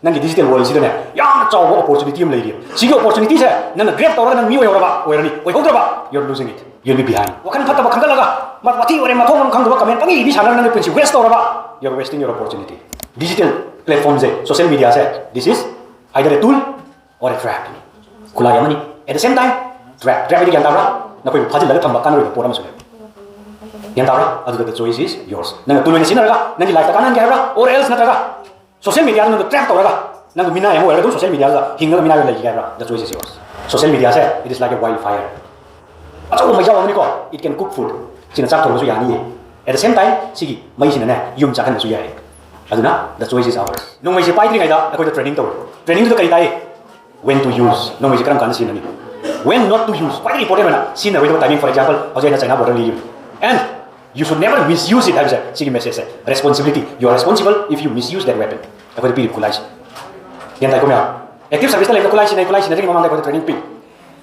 nangi digital world sidane yam chaw opportunity am leiri sigi opportunity se nang grab tawra nang mi oyora oirani oihodra you're losing it, you'll be behind. Wakan phata ba khangalaga mati ore mathong khangdu ba comment pangi bi chana nang pinsi waste tawra you're wasting your opportunity. Digital platforms se social media se this is either a tool or a trap. Kula yamani at the same time trap ini kan tawra na koi phajil laga thamba kanro pora masule yan tawra adu the choice is yours. Nang tool ni sinara nang life ta kanan ga or else na taga social media nang trap tawra nang mina yamo era social media la hinga mina la ga the choice is yours. Social media se it is like a wildfire. Achaw mai jaw ni ko it can cook food sina chak thong su yani at the same time sigi mai sina ne yum chakan su yai aduna the choice is ours. No mai se pai tri ngai da akoi training to training to kai tai when to use no mai se kan kan sina ni when not to use quite important na sina we timing for example ajai na China border li and you should never misuse it as a sigi message responsibility you are responsible if you misuse that weapon akoi pi kulai yan tai ko mya active service la kulai sina na ring mamang da training pi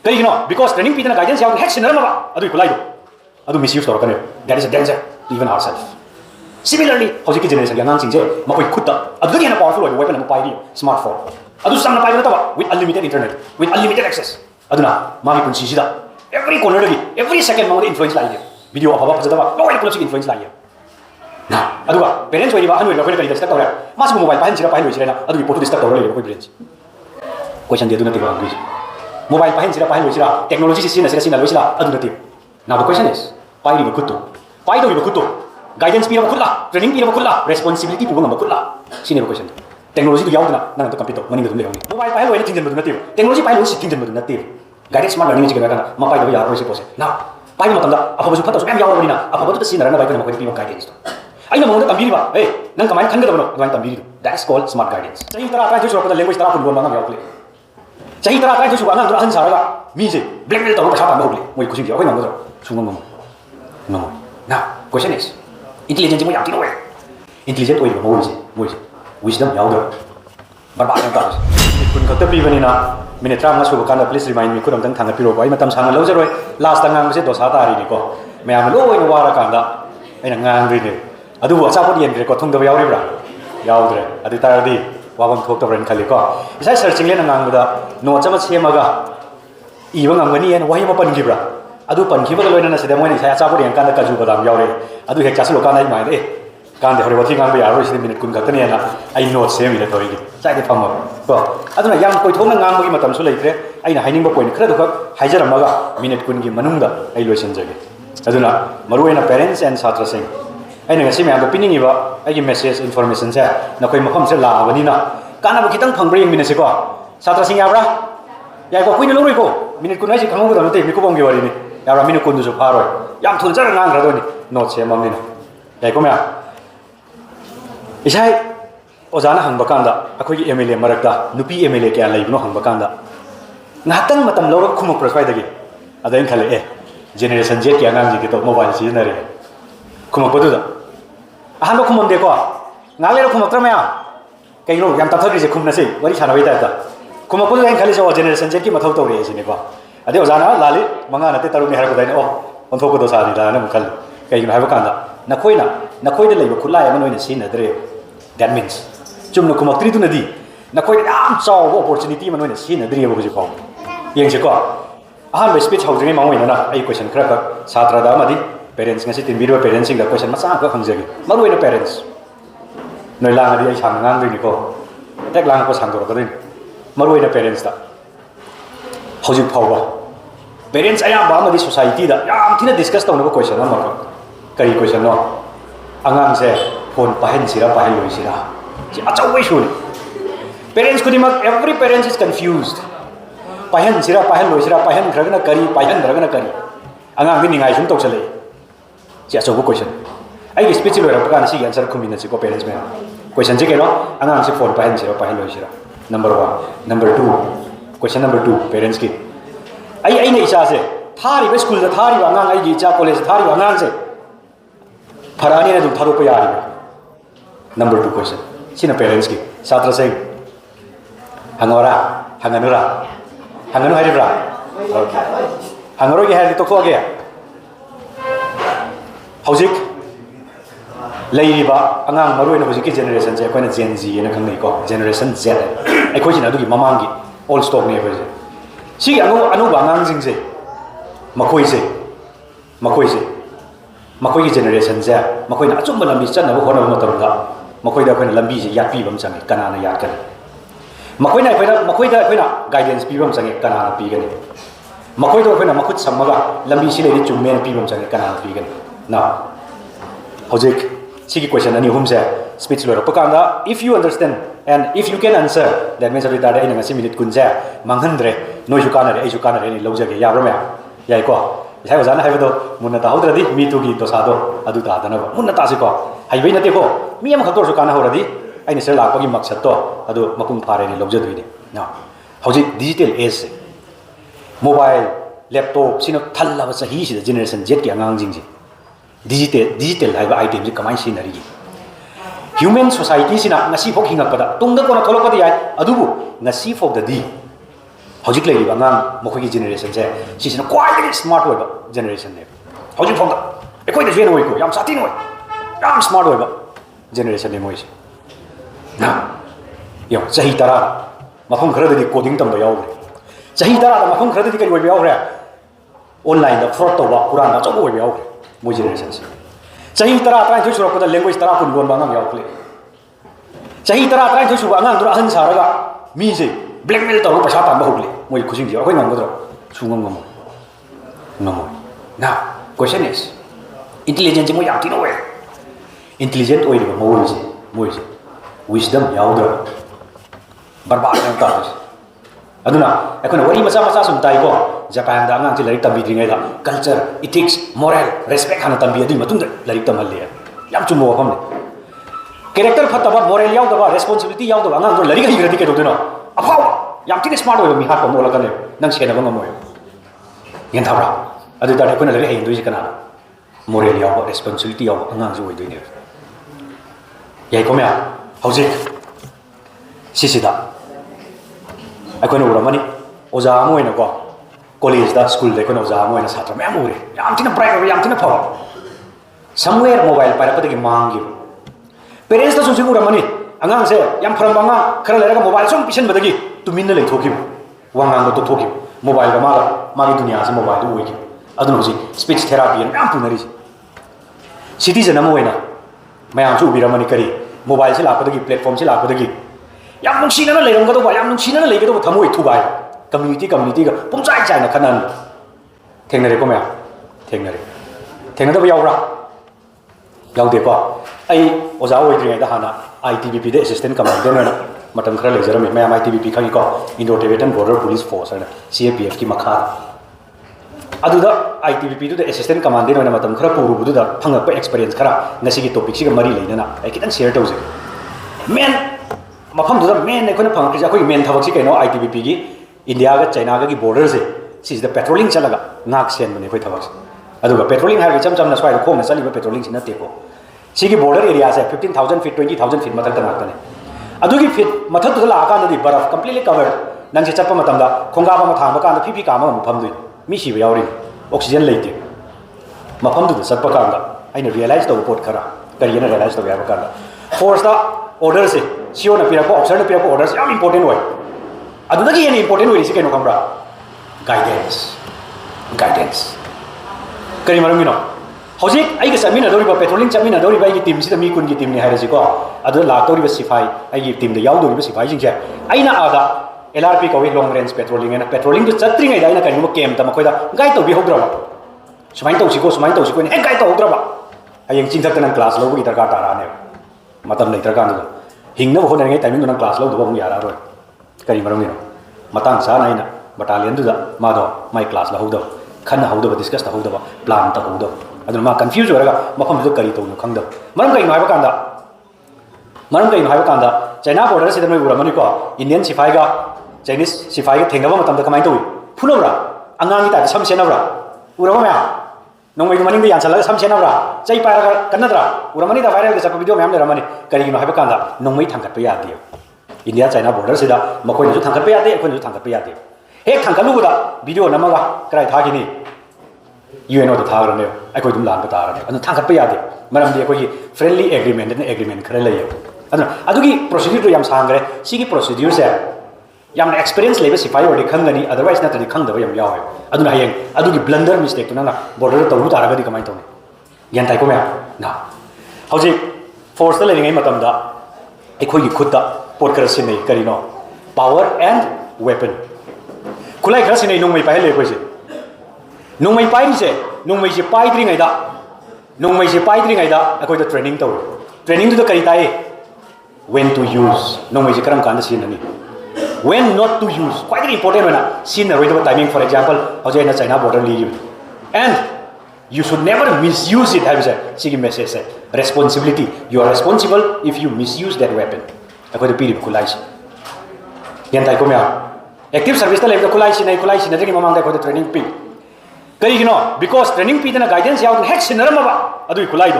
kai no because training pi na guidance yaw hack sina ma adu kulai do adu misuse to kan that is a danger to even ourselves. Similarly hojiki generation yang ngang je makoi khutta adu ni na powerful weapon na pai di smartphone adu sam na pai na ta with unlimited internet with unlimited access aduna mami punchi sida every corner gi every second mo influence lai video apa apa jada no influence influence lai na aduga parents wei ba anu la ko ka disturb tawra mas mobile pahin sira pahin sira na adu photo disturb tawra le ko parents question dia tu na ti ba mobile pahin sira pahin sira technology sina lo sira adu na ti now the question is pai ri ba kutto guidance pi ba kutla training pi ba kutla responsibility pu ba kutla sine ba question technology tu yaw na nang to computer mani ga le mobile pahin lo ni thingin ba na ti technology pahin lo si thingin ba na ti guidance smart learning ji ga kana ma pai da ya ro si pose now pai ma tamda apa ba su phata su am yaw ba ni na apa ba tu sina na bai ka ma ko pi ba guidance to ai na mo na tambiri ba nang kamai khan ga ba no nang tambiri that is called smart guidance sahi tara ka ju ko da language tara kun bon ma yaw kle sahi tara ka ju ko nang han sa ga mi je blackmail to ba sa ta ba kle moi ku sing yaw nang ga su ngam no now question is intelligence mo yaw ti no intelligent oi ba mo wisdom yaw do barba na ta kun khatta pi bani na minute ram na su kan please remind me kudam tang thang pi ro ko ai matam sang lo jeroi last tang ngang se do sa ta ri ni ko mayam lo oi no wara kan da ai na ngang ri ni adu wa sa pot yen ko thong do yaw ri bra yaw dre adu ta di wa bam thok to ren khali ko isai searching le na ngang da no chama chema ga i ba ngang ni en wa hi ma pan gi bra adu pan gi ba lo na se de mo ni sa pot yen kan da ka ju ba dam yaw re adu he cha su lo kan ai mai de kan de hore wa thi ngang ba ya ro si minute kun ka ta ni na ai no se mi le to gi sai de pham ko aduna yam koi thong na ngang gi matam su leitre aina haining ba point khra du ka haijar ma ga minute kun gi manung da ai loisan jage aduna maru ena parents and chhatra sing aina ngasi me am pining ba ai gi message information sa na koi makham se la bani na kana ba kitang phang bring minute se ko chhatra sing ya bra ya ko kuin lo roi ko minute kun ai si khang ga no te mi ko bong gi wari ni ya ra minute kun du su pha roi yam thun jar ngang ra do ni no che mam ni na ya ko me isai ozana hang bakanda akoi MLA marakta nupi MLA kya laibno hang bakanda ngatang matam lawak khumuk prospai dagi adain khale generation Z kya ngang ji to mobile si na re khumuk bodu da ahan lo khumum de ko ngale ro khumuk tramya kai ro yam ta thari je khumna se wari chana wai ta khumuk bodu ain khale so generation Z ki mathau to re ji ne ko ade ozana lali manga na te taru ni har ko dai ne on thok ko do sa ni da na mu khal kai ha bakanda nakoi de leiba khulai ma noina sin na dre that means chumna kumak tri tu na di na koi am chaw opportunity man wena sin adri bo ji ko yeng se ko ahan speech hau jeng ma wena na ai question khra ka chhatra da ma di parents ngasi tin video parents sing da question ma sa ka khang jagi ma wena parents noi lang di ai chang ngang de ni ko tek lang ko sang do ka din ma wena parents da hau ji phau ba parents aya ba ma di society da yam thina discuss tawna ba question ma ka kai question no angang se phone pahen sira pahen loi sira ji achau wei shul parents kudimak every parents is confused pahen sira pahen loi sira pahen gragna kari pahen gragna kari angang ni ngai sum tok chale ji achau question ai gi speech loi ra ka si answer khumina si ko parents me question je ke no angang se phone pahen sira pahen loi sira number 1 number 2 question number 2 parents ki ai ne isa se thari be school da thari angang ai gi cha college thari angang se farani na dum tharo pa yari number 2 question sina parents ki chhatra se hangora hanganu hari bra okay hangoro ge hari to ko ge hojik Layriba angang maru na hojiki generation je koina Gen Z na khang nei ko generation Z ai khoi jina dugi mamangi old stock ne khoi je si anu angang jing je makoi gi generation je makoi na achum lambi chan na ho na matam da makoi da koina lambi je yat pi bam changi kana na yat kan makoi na koina guidance pi bam changi kana na pi gani makoi do koina makut samaga lambi si le chum me pi bam changi kana na pi gani na hojik Sigi question ani hum se speech lora pakanda if you understand and if you can answer that means that I in a minute kunja manghandre no you can ai you can ni lojage ya bra ya ko sai wazana hai do munna ta hodradi mi tu gi to sa do adu ta dana munna ta si ko hai bai na te ko mi am khator su kana horadi ai ni se la ko gi maksat to adu mapung phare ni lojadu ni na hoji digital age mobile laptop sino thalla ba sahi si generation z ki angang jing ji digital haiba item ji kamai sinari human society sina ngasi phok hingakpada tungda kona tholokpada yai adubu ngasi phok da di hojik lei ba ngang mokoi generation je si sina quite smart way ba generation ne hojik phok da ekoi da jena way ko yam sati noi yam smart way ba generation ne moi na yo sahi tara mafam khara da di coding tam da yaw sahi tara da mafam khara da di kai way yaw re online da fraud to ba quran da chobo way yaw Moi generation se chahi tara trai thu sura ko da language tara kun gon bangam yaw kle chahi tara trai thu sura angang dura han saraga mi je blackmail to pa sa tan ba hokle moi khusing ji akoi ngam godro sungam ngam na question is intelligence mo yam tino we intelligent oi ba moi je wisdom yaw dro barbar na ta aduna ekona wari macha sum tai ko Japan da ngang ti lari tambi dringai da culture ethics moral respect hana tambi adi matung da lari tamal le yam chumo pham le character phataba moral yaw da responsibility yaw da ngang do lari ga higradi ke do no aphaw yam tin smart oi mi ha ko mola kan nang se na bang moy yen thabra adu da ekona lari hein do ji kana moral yaw responsibility yaw ngang jo oi do ne yai ko mya hauji sisida ekona uramani oja mo ina ko college da school de kono za mo na satra me amure yam tina bright yam tina power somewhere mobile para patagi mangi parents da su singu ramani angang se yam pharam banga khara lera mobile song pisan badagi tumin na le thoki wangang to thoki mobile ga magi dunia se mobile du weki adun hoji speech therapy yam punari citizen amo ina mayam su biramani kari mobile se la patagi platform se la patagi yam nung sina na le rom ga do ba yam nung sina na le ga do thamoi thubai community ga pumchai chai na khanan thengnare ko mya thengnada ba yawra yawde ko ai oja oi dringai da hana ITBP de assistant commandant na matam khara le jarami mayam ITBP khangi ko Indo Tibetan Border Police Force na CAPF ki makha adu da ITBP du de assistant commandant na matam khara puru bu da phangak pa experience khara ngasi gi topic si ga mari leina na ai kitan share tawse men mafam du da men ne khona phangak ja khoi men thabak si kaino ITBP gi India ga China ga ki border se si the patrolling chalaga ngak sen mane khoi thabak adu ga patrolling ha ga cham na swai khom na chali ba patrolling sina te ko si ki border area se 15000 feet 20000 feet mathak ta ngak ne adu gi feet mathak tu la ka na di baraf completely covered nang se chappa matam da khonga ba ma thang ba ka na phi ka ma pham du mi si ba yawri oxygen leite mafam du satpa ka da aina realize to report khara kari na realize to ya ba ka da force da order se sio na pira ko officer na pira ko orders yam important way adudagi yen important way si kaino kambra guidance kari maram gino hojik ai ga samina dori ba patrolling chamina dori ba gi team si da mi kun gi team ni haira si ko adu la tori ba sifai ai gi team da yaw dori ba sifai jing che aina ada LRP ko long range patrolling na patrolling du chatri ngai da ina kari mo kem ta ma khoi da gai to bi hodra ba sumai to si ko ni e gai to hodra ba ayeng ching thak tan class lo gi darka ta ra ne matam nei darka du hingna ho na ngai timing du class lo du ba mu ya ra roi kari maram gino matang sa na ina battalion du da ma do my class la hodo khan hodo ba discuss ta hodo ba plan ta hodo adun ma confuse oraga mafam du kari to no khangda maram kai mai ba kanda China border se da noi uramani ko Indian sifai ga Chinese sifai ga thengaba matam da kamai to phunobra angangi ta sam senabra urama ma nongmai du maning da yansala sam senabra chai pa ra kanadra uramani da viral ga sa video myam le ramani kari no haiba kanda nongmai thangkat pa ya dio India China border se da makoi nu thangkat pa ya de ko nu thangkat pa ya de hek thangkat lu da video namaga krai tha gi ni UNO ꯗ ꯊꯥꯒ꯭ꯔꯅꯦ ꯑꯩꯈꯣꯏ ꯑꯗꯨꯝ ꯂꯥꯟꯕ ꯇꯥꯔꯅꯦ ꯑꯗꯨ ꯊꯥꯡꯒꯠꯄ ꯌꯥꯗꯦ ꯃꯔꯝꯗꯤ ꯑꯩꯈꯣꯏꯒꯤ friendly ꯑꯦꯒ꯭ꯔꯤꯃꯦꯟꯠꯅ agreement ꯈꯔ ꯂꯩꯌꯦ ꯑꯗꯨꯅ ꯑꯗꯨꯒꯤ ꯄ꯭ꯔꯣꯁꯤꯗ꯭ꯌꯨꯔꯗꯣ ꯌꯥꯝ ꯁꯥꯡꯈ꯭ꯔꯦ ꯁꯤꯒꯤ ꯄ꯭ꯔꯣꯁꯤꯗ꯭ꯌꯨꯔꯁꯦ ꯌꯥꯝꯅ ꯑꯦꯛꯁꯄꯤꯔꯤꯌꯦꯟꯁ ꯂꯩꯕ ꯁꯤꯐꯥꯏ ꯑꯣꯏꯔꯗꯤ ꯈꯪꯒꯅꯤ ꯑꯗꯔꯋꯥꯏꯁ ꯅꯠꯇ꯭ꯔꯗꯤ ꯈꯪꯗꯕ ꯌꯥꯝ ꯌꯥꯎꯋꯦ ꯑꯗꯨꯅ ꯍꯌꯦꯡ ꯑꯗꯨꯒꯤ ꯕ꯭ꯂꯟꯗꯔ ꯃꯤꯁꯇꯦꯛꯇꯨ ꯅꯪꯅ ꯕꯣꯔꯗꯔꯗ ꯇꯧꯔꯨ ꯇꯥꯔꯒꯗꯤ ꯀꯃꯥꯏꯅ ꯇꯧꯅꯤ ꯒ꯭ꯌꯥꯟ ꯇꯥꯏꯀꯣ ꯃꯌꯥꯝ ꯅ ꯍꯧꯖꯤꯛ ꯐꯣꯔꯁꯇ ꯂꯩꯔꯤꯉꯩ ꯃꯇꯝꯗ ꯑꯩꯈꯣꯏꯒꯤ ꯈꯨꯠꯇ ꯄꯣꯠ ꯈꯔ ꯁꯤꯟꯅꯩ ꯀꯔꯤꯅꯣ ꯄꯥꯋꯔ ꯑꯦꯟ ꯋꯦꯄꯟ ꯈꯨꯠꯂꯥꯏ ꯈꯔ ꯁꯤꯟꯅꯩ ꯅꯣꯡꯃꯩ ꯄꯥꯏꯍꯜꯂꯦ ꯑꯩꯈꯣꯏꯁꯦ ꯅꯣꯡꯃꯩ ꯄꯥꯏꯔꯤꯁꯦ ꯅꯣꯡꯃꯩꯁꯦ ꯄꯥꯏꯗ꯭ꯔꯤꯉꯩꯗ ꯑꯩꯈꯣꯏꯗ ꯇ꯭ꯔꯦꯅꯤꯡ ꯇꯧꯋꯦ ꯇ꯭ꯔꯦꯅꯤꯡꯗꯨꯗ ꯀꯔꯤ ꯇꯥꯏ when to use ꯅꯣꯡꯃꯩꯁꯦ ꯀꯔꯝ ꯀꯥꯟꯗ ꯁꯤꯖꯤꯟꯅꯅꯤ when not to use ꯈ꯭ꯋꯥꯏꯗꯒꯤ ꯏꯝꯄꯣꯔꯇꯦꯟ ꯑꯣꯏꯅ ꯁꯤꯖꯤꯟꯅꯔꯣꯏꯗꯕ ꯇꯥꯏꯃꯤꯡ ꯐꯣꯔ ꯑꯦꯛꯖꯥꯝꯄꯜ ꯍꯧꯖꯤꯛ ꯑꯩꯅ ꯆꯥꯏꯅꯥ ꯕꯣꯔꯗꯔ ꯂꯤꯔꯤꯕꯅꯤ and you should never misuse it 하면서 시기 메시지에 responsibility you are responsible if you misuse that weapon 아까도 비리 콜라이시 연타이 보면 active service 때 레벨 콜라이시 나중에 마망다 거기도 트레이닝 피 그리기노 because training 피드나 가이던스 야우든 핵 신나라마 봐 아두 콜라이도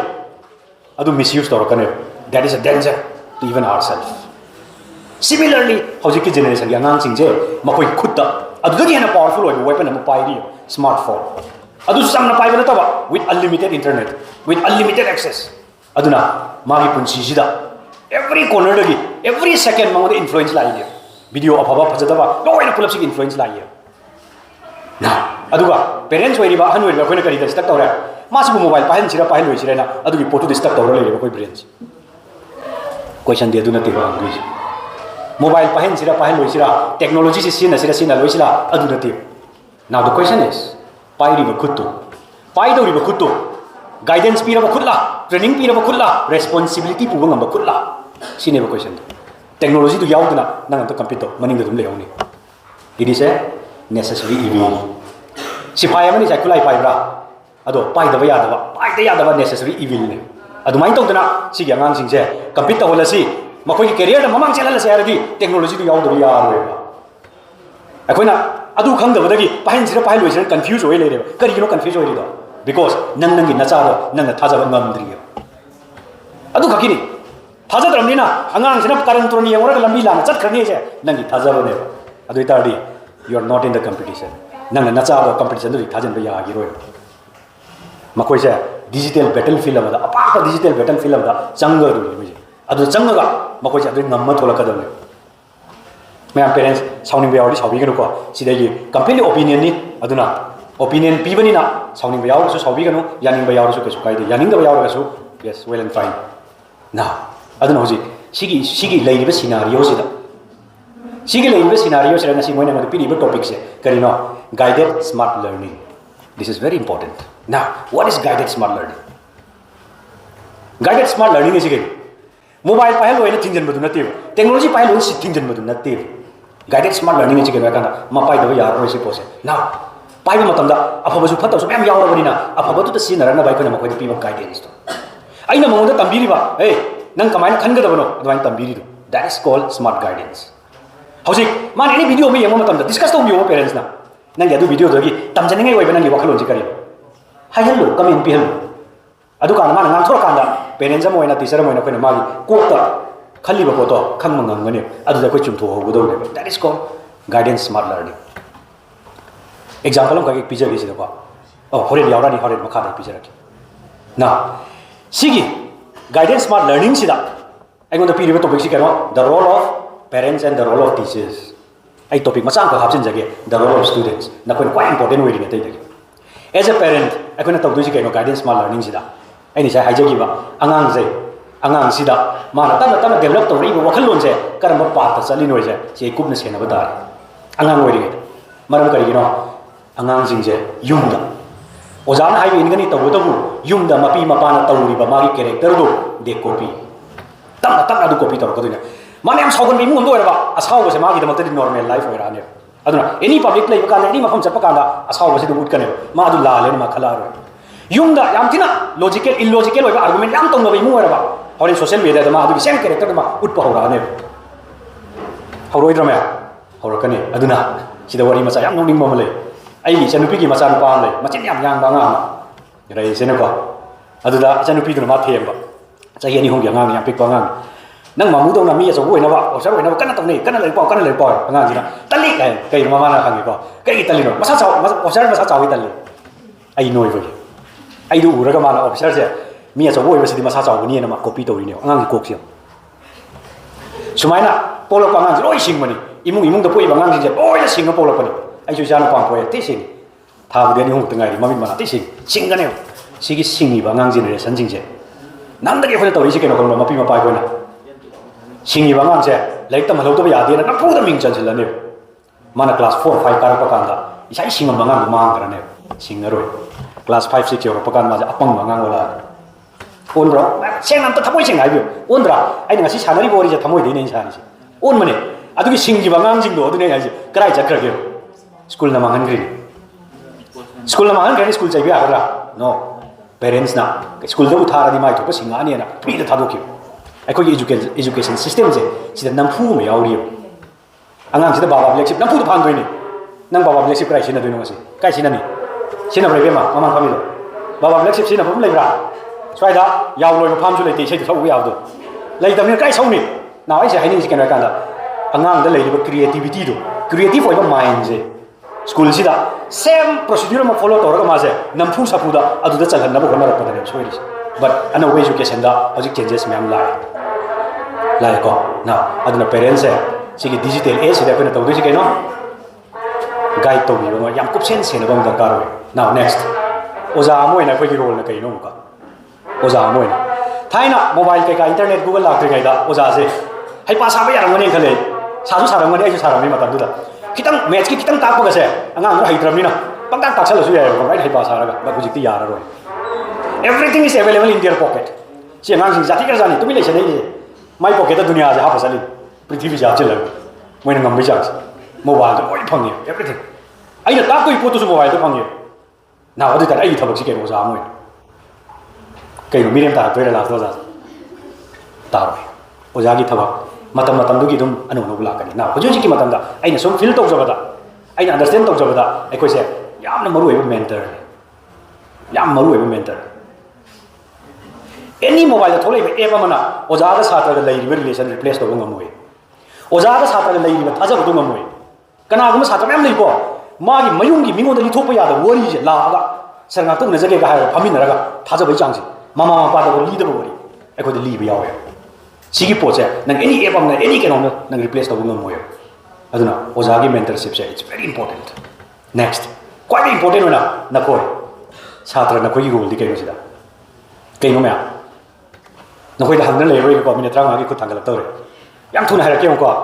아두 misuse 떨어가네 that is a danger to even ourselves similarly hꯧ지기 제너레이션이 아낭징제 마코이 굿다 아두더기 하나 powerful 어이 weapon 한번 파이리 smartphone adu samna paibana taba with unlimited internet with unlimited access aduna magi punchi sida every corner dagi every second mangode influence lai ye video afaba phajadaba loina pulap sig influence lai ye na aduga parents wei riba han wei ba khoina kari da stuck tawra masibu mobile pahin sira pahin loi sira na adugi photo di stuck tawra lei ba koi brains question de aduna te ba ngui mobile pahin sira pahin loi sira technology si sina loi sira aduna te now the question is पाइरिबा खुत्तु पाइदौरिबा खुत्तु guidance पीरबा खुत्ला training पीरबा खुत्ला responsibility पुबा ngamba खुत्ला सिनेबा क्वेश्चन टेक्नोलॉजी तो याउदना नंग तो कंप्लीट तो मनिंग दम लेउनी it is a necessary evil सिपाई अमनि जाय खुलाई पाइब्रा अदो पाइदबा यादबा नेसेसरी इविल ने अदुमाइन तौदना सिगी अंगांग सिंगसे कंप्लीट तो होलसी मखोई कैरियर द ममांग चेललसे यारदी टेक्नोलॉजी तो याउदबा यारोयबा अखोइना adu khangdabadagi pahin sira pahin loisira confuse oi leireba karigino confuse oi rido because nangi nacharo nang thajaba ngamdri adu khakini thajadramnina angang sina karan turni yawra lambi lana chatkhani je nangi thajaba ne adu itardi you are not in the competition nang nacharo competition du thajan ba ya giro makoi se digital battlefield amada apa digital battlefield amada changa du ni adu changa ga makoi se adu ngamma tholakadamne मैं parents साउनिंग बेयावरी साउबीगनो को सिदागी completely opinion नि अदुना opinion पीबनी ना साउनिंग बेयावरसु साउबीगनो यानिंग बेयावरसु केसु काइदे Yaning बेयावरसु yes well and fine ना अदुना होजि सिगी लेरिबे scenario से नसी Moina मदु पीरिबे topic से करिनो guided smart learning this is very important ना what is guided smart learning is again mobile पाहल होइना थिंजन बदु नते टेक्नोलॉजी पाहल होइना थिंजन बदु नते guided smart learning is again काना मपाई दबा यार रोइसी पोसे ना पाइबा मतमदा अफबसु फतसु मैम यावरबनिना अफबदु त सिनरना बाइ कोना मखोइ पीबा गाइडेंस तो आइना मंगोदा तंबीरिबा ए नंग कमाइन खनगदबनो अदवाइन तंबीरिदु that is called smart guidance हौजिक मान एनी वीडियो में यंगो मतमदा डिस्कस तो बियो पेरेंट्स ना नंग यादु वीडियो दगी तमजनिंगै ओइबा नंगी वखलोन जि करी हायहल्लो कमेंट पिहल्लो अदु काना मान ngang कांदा पेरेंट्स अम ओइना टीचर अम ओइना कोइना मागी कोकता खल्लिबा पोतो खंग मंगंगने अदुदा कोइ चुमथो होगदौने that is called guidance smart learning example हम का पिजर गिसिदा को होरेन यावरानी होरेन मखादा पिजरकी ना सिगी गाइडेंस स्मार्ट लर्निंग सिदा आइगोंदा पिरिबा टॉपिक सि कनो the role of parents and the role of teachers आई टॉपिक मचांग का हापसिन जगे द रोल ऑफ स्टूडेंट्स नकोइन क्वाइट इंपोर्टेंट ओइरिने तैदगी एज ए पेरेंट आइगोना तौदुसि कनो गाइडेंस स्मार्ट लर्निंग सिदा आइनि साइ हाइजगिबा angang sida mana tama develop to ribo wakal lonse karamba path chali noise che kupna sena ba dar angang oi ri maram kari gino angang jingje yumda ojana haibe ingani to botabu yumda mapi mapana tawri ba magi character do de copy tama adu copy to kodina mane am saugon mi mun do ba asaw ba se magi da matadi normal life oi rane aduna any public life ka any mafam chapa kanda asaw ba se du ut kane ma adu la le ma khala ro yumda yam thina logical illogical oi ba argument yam tong ba mu oi ba हौरेन social media मा अदुगी same character मा उठप हौराने हौरोइद्रमे हौरकने अदुना सिदा worry मचा याम नोंनिंग ममले आई चनुपी की मचा नुपा ले मचिन याम यांग बांगा रे सेनको अदुदा चनुपी दुना मा थेंबा चाहि अनि होंग यांग याम पिक बांगा नंग मामु दौना मी असो ओइनबा ओसर ओइनबा कना तौने कना ले पाव अंगा जिना तल्ली कई मामा ना खांगे को कई तल्ली नो मसा चाव ओसर मसा चाव तल्ली ai noi bagi ai du uraga mana officer se mi aso boi basi di masa chaw ni na ma copy to ri ne angang ki kok sim sumaina polo pa ngang roi sing mani imung da poi bangang je oi da sing polo pani ai ju jana pang poe te sing tha bu de ni hung tengai ri mami mana te sing ga ne sigi sing ni bangang generation jing je nang da ge phone to ri si ke no ko ma pi ma pai ko na sing ni bangang je lai tam halo to ya de na pu da ming chan chila ne mana class 4 5 kar pa kan da isai sing bangang ma ngar ne sing roi class 5 6 yo pa kan ma ja apang bangang wala 온드라 생남도 타보이 생각이요 온드라 아니 ngasi 사나리 보리자 타모이 되는 사람이지 온머네 아두기 싱지방앙징도 어디네 야지 그라이자 그러게요 스쿨 나망한 그리 스쿨 나망한 그리 스쿨 자이비 알아 노 parents 나 스쿨도 우타라디 마이 토고 싱 아니야나 프리드 타도키요 아이코기 에듀케이션 시스템제 지다 남푸 뭐 야우리요 안강지다 바바 블랙십 남푸도 판도이니 남 바바 블랙십 그라이 시나 되는 것이 까이 시나니 시나 브레베마 마만 파미도 바바 블랙십 시나 봄 레브라 swayda yaw loi pham chu le te sei thau yaw do lei tam ne kai sau ni na ai se hai ni si kan ra kan da angang da lei ba creativity do creative oi ba mind je school si da same procedure ma follow to ra ma se nam phu sa phu da adu da chal han na ba na ra pa da choi ri but ana way education da hoji changes myam lai ko na adu na parents se si ki digital age da ko na to do si kai no guide to bi ba yam kup sen sen ba da ka ro now next oza moi na ko ki role na kai no ka ओजा Moin थाइना mobile केका internet Google लाक्ट्रे गाइदा ओजा से high पासा बा यारंगने खले सासु सारंगने आइसु सारंगनि मतम दुदा खितंग maths की खितंग ताकपगा से अंगांग रो हाइद्रमनिना पंगतां ताक्सलसु याय को राइट हाइ पासा रगा बा हुजिकति यारा रो everything is available in their pocket से अंगांग सिंग जाति कर जानि तुमि लेसे नै माइ पॉकेट दुनिया जे हाफसलि पृथ्वी जा चल मोइन ngam bai jang मोबाइल तो ओइ फंगे एवरीथिंग आइना ताकoi पोतुसु मोबाइल तो फंगे ना अदु ता आइ थबक सि के ओजा मोइन कई मिरेम तार तोय ला तो जा तार ओजा की थबक मतम मतम दुगी दुम अनु नु लाकनी ना होजि की मतम दा आइना सम फील तौ जबदा आइना अंडरस्टैंड तौ जबदा अखोय से यामना मरु एबो मेंटर याम मरु एबो मेंटर एनी मोबाइल थोले एप अमना ओजा गा छात्र गा लैरिबो रिलेशन रिप्लेस तौ ngमोय ओजा गा छात्र गा लैरिबो थाजब दु ngमोय कना गुम छात्र मैम लैको मागी मयुंगी मिंगोद लिथोप यादा वरी जे लागा सरगा तुम नजगे गा हाय फामिनरगा थाजबै चांगसि मामा पादा को लीद बोरी अखोद लीब यावे सिगी पोचे नंग एनी एप अमना एनी केनो नंग रिप्लेस तौ ngमोय अदुना ओजागी मेंटरशिप से it's very important next quite important होना नकोय छात्र नकोय रोल दि केनो सिदा केनो म्या नकोय दा हंगन लेरोय को मिने त्रांगा की खुद थांगल तौरे याम थुना हार केम को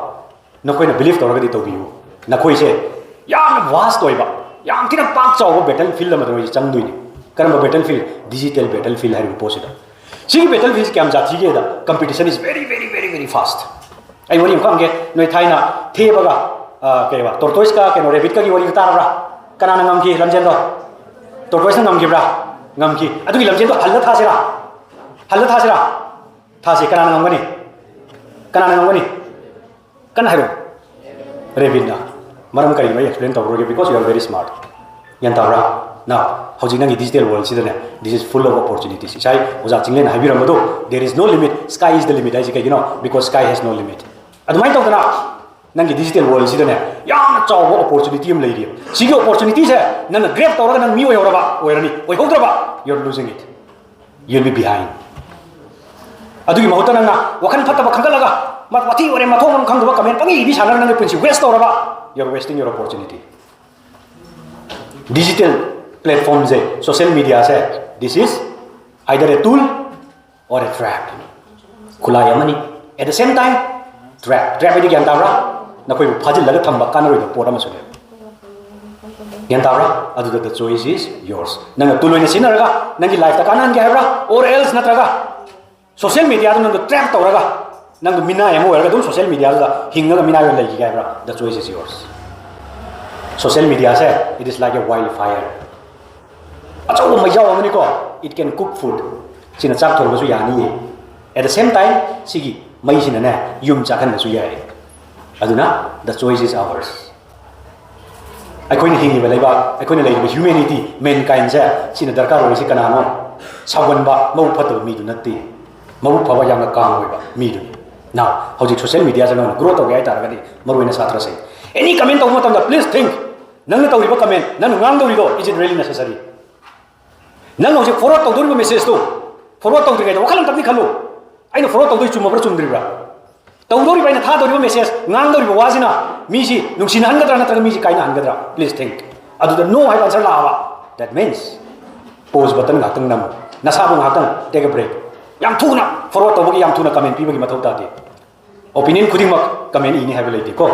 नकोय न बिलीव तौरगदि तौबियु नकोय से याम वास्ट होइबा याम थिना पाक चाव बैटल फील्ड म तौय चंगदुइनि करम बैटलफील्ड डिजिटल बैटलफील्ड है पोसिदा सी बैटलफील्ड क्या जाती है the competition is very very very very fast I worry खांगे नोय थाइना थेबगा केबा टोर्टोइस का केनो रेबिट का की वरी तारबरा कनाना ngमकी लमजेन दो टोर्टोइस न ngमकीब्रा ngमकी अदुगी लमजेन दो हल्ला थासिरा थासि कनाना ngमगनी कना हारो रेबिट ना मरम करी मै एक्सप्लेन तौरोगे because you are very smart यंताबरा now howji nangi digital world sidane this is full of opportunities sai oja chingle na habiram do there is no limit sky is the limit ai kai because sky has no limit adumai to kana nangi digital world sidane yam chaw opportunity am leiri sigi opportunity se nan grab tawra nan mi oyora oirani oi hodra you're losing it you'll be behind adugi mahota nang wakan phatta ba khangalaga mat wathi ore mathong khangduba comment pangi bi sanar nang punchi waste tawra you're wasting your opportunity digital platform से social media से this is either a tool or a trap खुला Yamini at the same time trap है क्या अंतावरा ना कोई फाजिल लगा थम्बा कान रोई तो पोरा मसुले अंतावरा अदु the choice is yours नंग tool ने सीना रगा नंगी life तक कानन क्या है बरा or else न रगा social media तो नंग trap तो रगा नंग मिना एमो रगा तुम social media तो हिंगा मिना यो लगी क्या है बरा the choice is yours social media से it is like a wildfire achau mai jaw amani ko it can cook food sina chak thor basu yani at the same time sigi mai sina na yum chakan basu yai aduna the choice is ours aikoina hingi balaiba aikoina leiba humanity mankind ja sina darkar oi si kana no sawan ba mau phatu mi du natti mau phawa yang kang oi ba mi du now hojik social media ja no grow to gai tar ga di maruina satra sai any comment of matam da please think nang tawriba comment nang ngang do is it really necessary nang hojik forward tawdori message to forward tawdri ga wakhalam takni khallu aina forward tawdoi chumabra chumdribra tawdori baina thadori message ngangdori wazina mi si nungsin hangadra natraga mi si kaina hangadra please think adu the no hai answer lawa that means pause button ngatang nam nasabu ngatang take a break yam thuna forward tawbagi yam thuna comment pibagi mathau ta de opinion khudingmak comment ini have late ko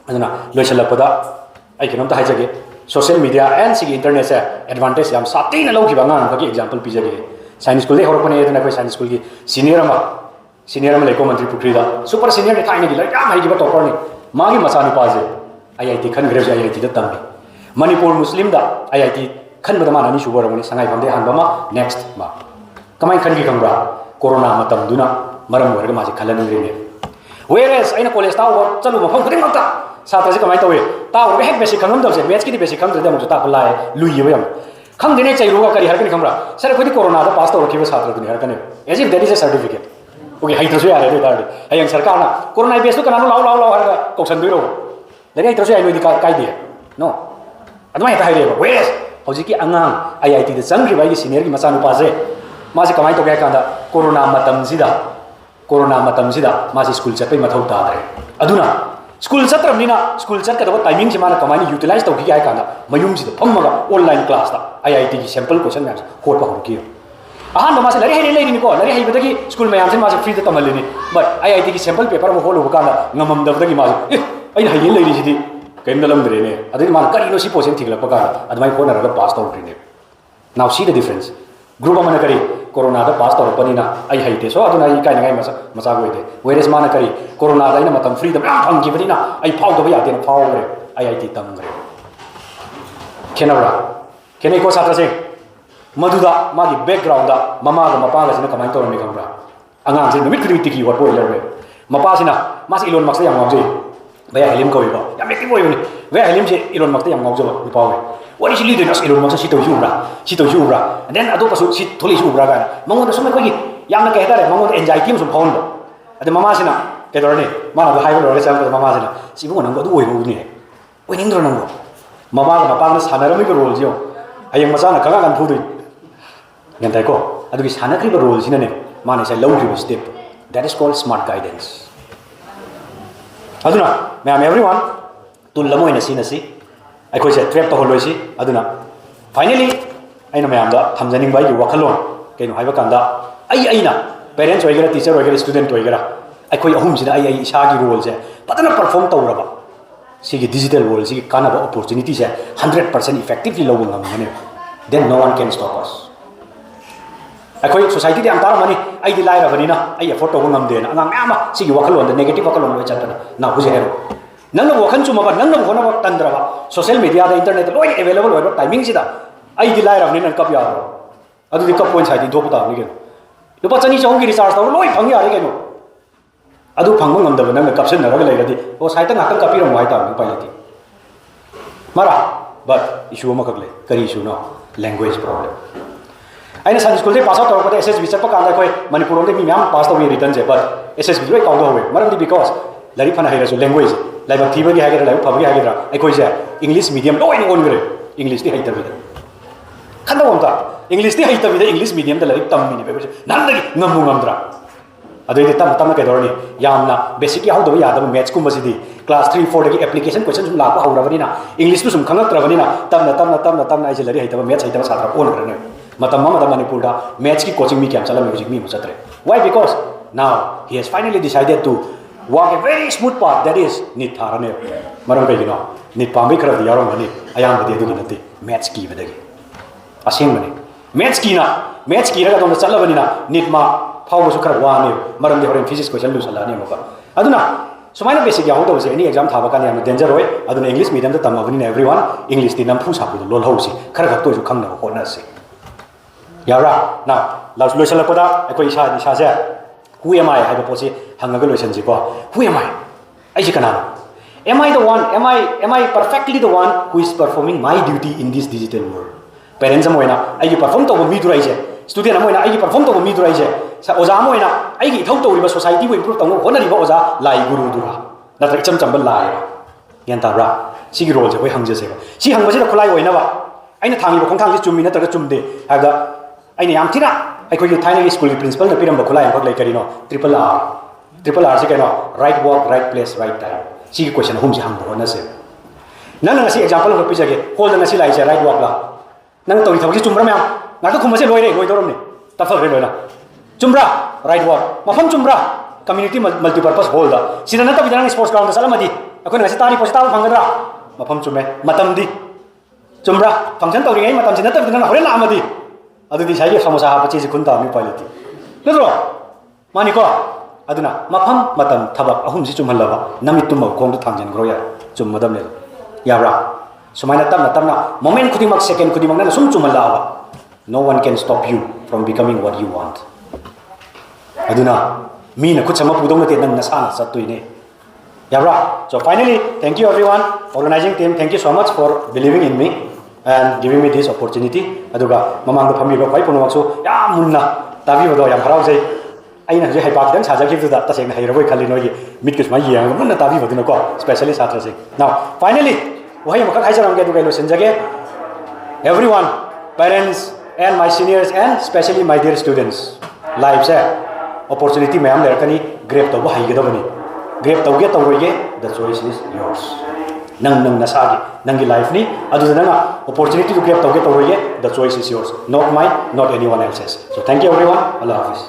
aduna loisalakpada ai kenom ta haijage social media and sig internet se advantage yam sati na logi banga bagi example pijage science school le horpane eduna ko science school gi senior ama leko mantri pukri da super senior ne thaina gi la yam hai gi ba topper ni magi masani paje IIT khan grave IIT da tambi manipur muslim da IIT khan bada mana ni subar ngani sangai famde han bama next ma kamai khan gi kambra corona matam duna maram warga ma ji khalan ngri ne whereas aina college ta wo chalu ma phang khuding makta satra ji kamai tawe ta wo hek basic khangam dawse maths ki basic khang da mo ta palai lui yam khang dine chai ro ga kari har kani khambra sir khodi corona da pass ta rakhiba satra duni har kani as if that is a certificate okay hai trasu ya re ta ayang sarkar na corona base to kana lao har ga koksan dui ro dari hai trasu ai noi di kai dia no admai ta hai re whereas hoji ki angang IIT da sang ri bai gi senior gi macha nu pa je ma ji kamai to ga ka da corona matam sida ma ji school chapai mathau ta dare aduna school chatramnina school chat ka da timing ji mana kamai utilize to gi ai ka da mayum ji da phammaga online class da IIT gi sample question maps hot pa hor ki ahan ma se lari hai ni ko lari hai badagi school mayam se ma se free da tamal ni but IIT gi sample paper mo holo ka da ngamam da badagi ma ai hai lai ni ji di kaim dalam dre ne adi ma kari no si position thigla pa ka admai ko na ra pass out ni now see the difference group amana kari corona da pass tawra panina ai haite so aduna ai kai ngai masa goide whereas mana kari corona da ina matam freedom am phang gi badina ai phau da ya den phau re IIT tam re kenara kenai ko satra se maduda magi background da mama ga mapa ga sina kamai tawra me kambra angang se numit kri tiki wat boy le mapa sina mas Elon Musk yang ngam je baya helim ko ba ya me ki boy ni baya helim je Elon Musk yang ngam je ba pa we what is leader as Elon Musk si to jura and then ado pasu si tholi jura ga mangon so me ko gi yam na ka heta re mangon anxiety mo so phone ba ade mama sina ke dor ne mana ba haiba re sam ko mama sina si bu nang ko du oi bo ni oi ning dor nang bo mama ga pa na sana ra mi ko role jo ayang macha na ka kan phu dui ngan tai ko adu gi sana kri ba role sina ne mana sai long kri step that is called smart guidance aduna ma'am everyone tul lamo ina sina si ai khoi se trap to holoi si aduna finally aina mayam da thamjaning bai gi wakhalon keino haiba kanda aina parents oigera teacher oigera student oigera ai khoi ahum sina ai isa gi role se patana perform tawraba sigi digital world sigi kana ba opportunity se 100% effectively low ngam ngane then no one can stop us ai khoi society di antar mani ai di lai ra bani na ai effort to ngam de na ngam ama sigi wakhalon da negative wakhalon lo chatana na huje hero nang no khan chuma ba nang no khona ba tandra ba social media da internet loi available wa timing sida ai di lai ra ni nan kap ya adu di kap point sai di dopu ta ni ge lupa chani chong gi recharge ta loi phang ya re ge no adu phang ngam da nang kap sen na ra lai ga di o sai ta ngak kap pi ro mai ta ni pai ti mara but issue ma kak le kari issue no language problem aina san school de pass out ko de SSB chap ka ka koi manipur de mi myam pass to return je but SSB loi kaung do we maram di because lari phana hai ra so language lai ba thi ba gi ha ge lai pha ba gi ha ge ra ai koi je English medium loi ni on gre English ti hai ta bi khanda om ta English ti hai ta bi English medium da lai tam mi ni be nan da gi ngam ngam dra adoi de tam ka dor ni yamna basic ya ho do ya da maths kum si di class 3 4 de application question sum la ba ho ra bani na English tu sum khangak tra bani na tam na ai je lari hai ta maths hai ta sa tra on gra ne matam ma da manipur da maths ki coaching mi kyam chala music mi mo chatre why because now he has finally decided to walk a very smooth path that is nit tharane maram kai gino nit pambi khara di yarom ani ayam bade du ginati maths ki badagi asing mani maths ki ra ga dom chala bani na nit ma phau su khara wa ni maram di horen physics question lu sala ni mo ba aduna sumaina basic ya ho do se any exam thaba kan yam danger hoy aduna English medium da tamma bani everyone English ti nam phu sa pu lol ho si khara ga to su khang na ko na se yara now la solution la ko da ko isa ni sa se who am I have a posi hangaga loisan ji ko who am I ji kana am I the one am I perfectly the one who is performing my duty in this digital world parents amoina ai gi perform to mi durai je student amoina ai gi perform to mi durai je sa oza amoina ai gi thau to ri ba society bu improve tong hona ri ba oza lai guru dura na tra cham cham ba lai yan ta ra si gi role je hoi hang je se si hang ba je da khulai oina ba aina thangi ba khong thang ji chumi na ta ga chum de ha ga ꯑꯩꯅ ꯌꯥꯝ ꯊꯤꯅ ꯑꯩꯈꯣꯏꯒꯤ ꯊꯥꯏꯅꯒꯤ ꯁ꯭ꯀꯨꯜꯒꯤ ꯄ꯭ꯔꯤꯟꯁꯤꯄꯜꯅ ꯄꯤꯔꯝꯕ ꯈꯨꯠꯂꯥꯏ ꯑꯃꯈꯛ ꯂꯩ ꯀꯔꯤꯅꯣ ꯇ꯭ꯔꯤꯄꯜ ꯑꯥꯔ ꯁꯤ ꯀꯩꯅꯣ ꯔꯥꯏꯠ ꯋꯥꯛ ꯔꯥꯏꯠ ꯄ꯭लेꯁ ꯔꯥꯏꯠ ꯇꯥꯏꯝ ꯁꯤꯒꯤ ꯀꯣꯏꯁꯟ ꯑꯍꯨꯝꯁꯤ ꯍꯪꯕ ꯍꯣꯠꯅꯁꯦ ꯅꯪꯅ ꯉꯁꯤ ꯑꯦꯛꯖꯥꯝꯄꯜ ꯑꯃꯈꯛ ꯄꯤꯖꯒꯦ ꯍꯣꯜꯗ ꯉꯁꯤ ꯂꯥꯛꯏꯁꯦ ꯔꯥꯏꯠ ꯋꯥꯛꯂ ꯅꯪ ꯇꯧꯔꯤ ꯊꯕꯛꯁꯤ ꯆꯨꯝꯕ꯭ꯔꯥ ꯃꯌꯥꯝ ꯉꯥꯛꯇ ꯈꯨꯝꯕꯁꯦ ꯂꯣꯏꯗꯧꯔꯝꯅꯤ ꯇꯞꯊꯈ꯭ꯔꯦ ꯂꯣꯏꯅ ꯆꯨꯝꯕ꯭ꯔꯥ ꯔꯥꯏꯠ ꯋꯥꯛ ꯃꯐꯝ ꯆꯨꯝꯕ꯭ꯔꯥ ꯀꯝꯃ꯭ꯌꯨꯅꯤꯇꯤ ꯃꯜꯇꯤꯄꯔꯄꯁ ꯍꯣꯜꯗ ꯁꯤꯗ ꯅꯠꯇꯕꯤꯗ ꯅꯪ ꯁ꯭ꯄꯣꯔꯠꯁ ꯒ꯭ꯔꯥꯎꯟꯗ ꯆꯠꯂꯝꯃꯗꯤ ꯑꯩꯈꯣꯏꯅ ꯉꯁꯤ ꯇꯥꯔꯤ ꯄꯣꯠꯁꯤ ꯇꯥꯕ ꯐꯪꯒꯗ꯭ꯔꯥ ꯃꯐꯝ ꯆꯨꯝꯃꯦ ꯃꯇꯝꯗꯤ ꯆꯨꯝꯕ꯭ꯔꯥ ꯐꯪꯁꯟ ꯇꯧꯔꯤꯉꯩ ꯃꯇꯝꯁꯤ ꯅꯠꯇꯕꯤꯗ ꯅꯪ ꯍꯣꯔꯦꯟ ꯂꯥꯛꯑꯃꯗꯤ ꯑꯗꯨꯗꯤ ꯉꯁꯥꯏꯒꯤ ꯁꯃꯣꯁꯥ ꯍꯥꯞꯄ ꯆꯦꯁꯤ ꯈꯨꯟ ꯇꯥꯕꯅꯤ ꯎꯄꯥꯏ ꯂꯩꯇꯦ ꯅꯠꯇ꯭ꯔꯣ ꯃꯥꯅꯤꯀꯣ ꯑꯗꯨꯅ ꯃꯐꯝ ꯃꯇꯝ ꯊꯕꯛ ꯑꯍꯨꯝꯁꯤ ꯆꯨꯝꯍꯜꯂꯕ ꯅꯨꯃꯤꯠ ꯇꯨꯝꯃꯒ ꯈꯣꯡꯗ ꯊꯥꯡꯖꯤꯟꯈ꯭ꯔꯣ ꯌꯥꯏ ꯆꯨꯝꯃꯗꯕꯅꯦ ꯌꯥꯕ꯭ꯔꯥ ꯁꯨꯃꯥꯏꯅ ꯇꯞꯅ ꯇꯞꯅ ꯃꯣꯃꯦꯟ ꯈꯨꯗꯤꯡꯃꯛ ꯁꯦꯀꯦꯟ ꯈꯨꯗꯤꯡꯃꯛ ꯅꯪꯅ ꯁꯨꯝ ꯆꯨꯝꯍꯜꯂꯛꯑꯕ no one can stop you from becoming what you want aduna mina khut sama pudong nate nang nasana sattuine yabra so finally thank you everyone organizing team thank you so much for believing in me and giving me this opportunity aduga mamang da phami ba pai puno maksu ya munna tabi bodo yam harau jai aina je hai pak dang saja ki da ta seng hai roi khali noi mit kes mai yang munna tabi boduna ko especially satra se now finally wahai makak hai jaram ge du gailo senjage everyone parents and my seniors and especially my dear students life se opportunity mayam lerakani grab to ba hai gedabani grab to ge to roye the choice is yours nang nasagi nangi life ni adu nang opportunity to grab to ge to roye the choice is yours not mine not anyone else's so thank you everyone Allah Hafiz